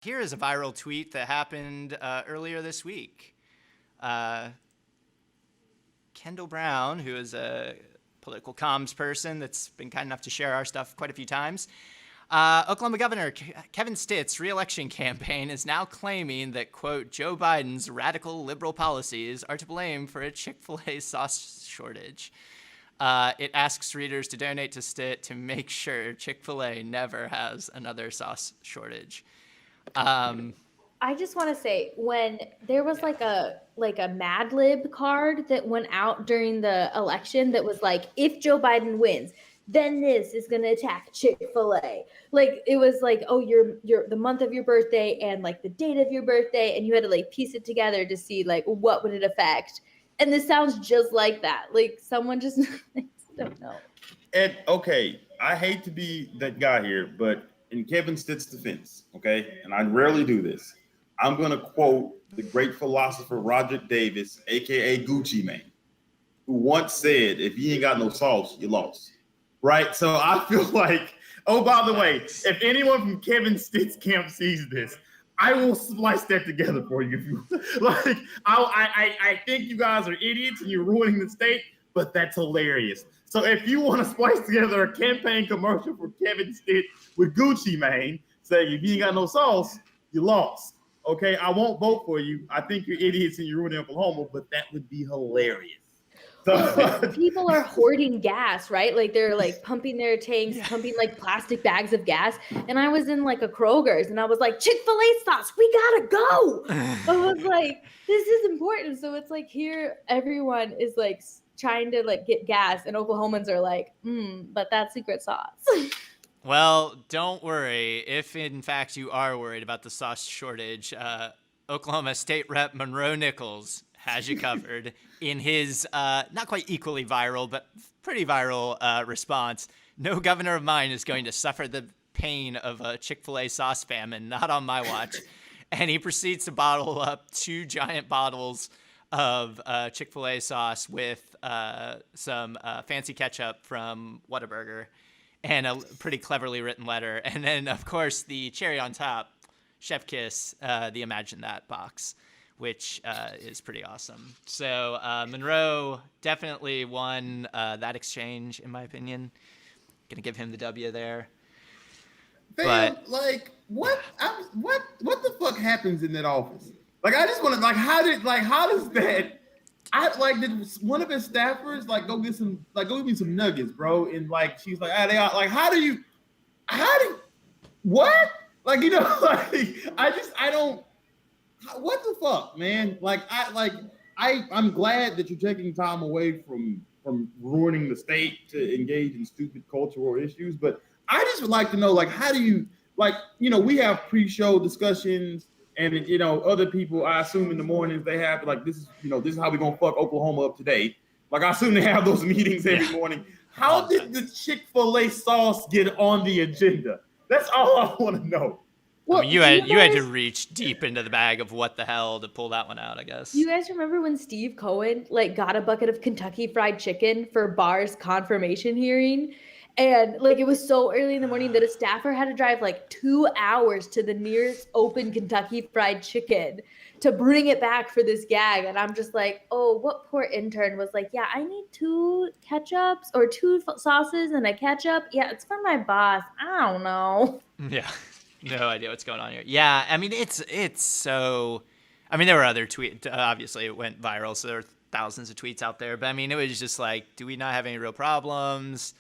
Here is a viral tweet that happened earlier this week. Uh, Kendall Brown, who is a political comms person that's been kind enough to share our stuff quite a few times, Oklahoma Governor Kevin Stitt's reelection campaign is now claiming that, quote, Joe Biden's radical liberal policies are to blame for a Chick-fil-A sauce shortage. It asks readers to donate to Stitt to make sure Chick-fil-A never has another sauce shortage. I just want to say when there was like a Mad Lib card that went out during the election that was like, if Joe Biden wins, then this is gonna attack Chick-fil-A. Like it was like, oh, your the month of your birthday and like the date of your birthday, and you had to like piece it together to see like what would it affect. And this sounds just like that. Like someone just I don't know. And okay, I hate to be that guy here, but in Kevin Stitt's defense, okay, and I rarely do this, I'm going to quote the great philosopher Roger Davis, aka Gucci Mane, who once said, "If you ain't got no sauce, you lost." Right? So I feel like, oh, by the way, if anyone from Kevin Stitt's camp sees this, I will splice that together for you. If you like, I think you guys are idiots and you're ruining the state, but that's hilarious. So if you want to splice together a campaign commercial for Kevin Stitt with Gucci Mane saying, if you ain't got no sauce, you lost. Okay, I won't vote for you. I think you're idiots and you're ruining Oklahoma, but that would be hilarious. So people are hoarding gas, right? Like they're like pumping their tanks, pumping like plastic bags of gas. And I was in like a Kroger's and I was like, Chick-fil-A sauce, we gotta go. I was like, this is important. So it's like here, everyone is like trying to like get gas, and Oklahomans are like, but that's secret sauce. Well, don't worry. If in fact you are worried about the sauce shortage, Oklahoma State Rep Monroe Nichols has you covered in his not quite equally viral, but pretty viral response. No governor of mine is going to suffer the pain of a Chick-fil-A sauce famine, not on my watch. And he proceeds to bottle up 2 giant bottles of Chick-fil-A sauce with some fancy ketchup from Whataburger and a pretty cleverly written letter. And then, of course, the cherry on top, Chef Kiss, the Imagine That box, which is pretty awesome. So Monroe definitely won that exchange, in my opinion. Gonna give him the W there. Fam, like what the fuck happens in that office? Like I just want to how does that did one of his staffers go give me some nuggets, bro? And like she's like, they are like how do what? Like I don't what the fuck, man? I'm glad that you're taking time away from ruining the state to engage in stupid cultural issues, but I just would like to know, how do you, we have pre-show discussions, and other people, I assume in the mornings they have this is how we're gonna fuck Oklahoma up today. Like I assume they have those meetings every morning. How did the Chick-fil-A sauce get on the agenda? That's all I want to know. Well, I mean, you had to reach deep into the bag of what the hell to pull that one out, I guess. You guys remember when Steve Cohen got a bucket of Kentucky Fried Chicken for Barr's confirmation hearing? And it was so early in the morning that a staffer had to drive 2 hours to the nearest open Kentucky Fried Chicken to bring it back for this gag. And I'm just like, oh, what poor intern was like, yeah, I need 2 ketchups or 2 sauces and a ketchup. Yeah, it's for my boss. I don't know. Yeah. No idea what's going on here. Yeah, I mean, it's so... I mean, there were other tweets. Obviously, it went viral, so there were thousands of tweets out there. But, I mean, it was just do we not have any real problems?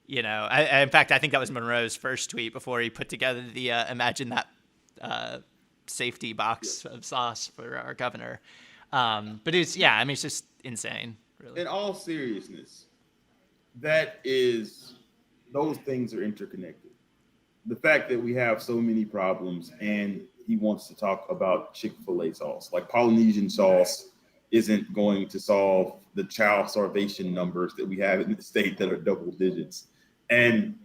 In fact, I think that was Monroe's first tweet before he put together the Imagine That safety box of sauce for our governor. But it's just insane, really. In all seriousness, those things are interconnected. The fact that we have so many problems, and he wants to talk about Chick-fil-A sauce. Polynesian sauce isn't going to solve the child starvation numbers that we have in the state that are double digits. And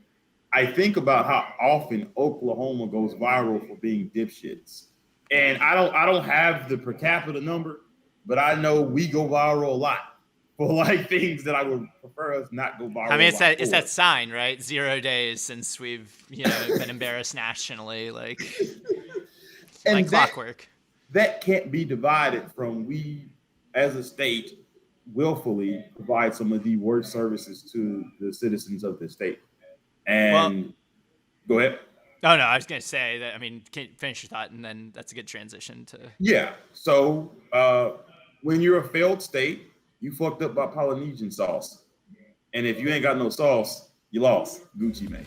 I think about how often Oklahoma goes viral for being dipshits. And I don't have the per capita number, but I know we go viral a lot for things that I would prefer us not go viral. I mean, it's that sign, right? 0 days since we've been embarrassed nationally. And like clockwork. That can't be divided from we as a state willfully provide some of the worst services to the citizens of the state. And go ahead. Oh no, I was gonna say that. I mean, can you finish your thought, and then that's a good transition to. Yeah. So when you're a failed state, you fucked up by Polynesian sauce, and if you ain't got no sauce, you lost. Gucci Mane.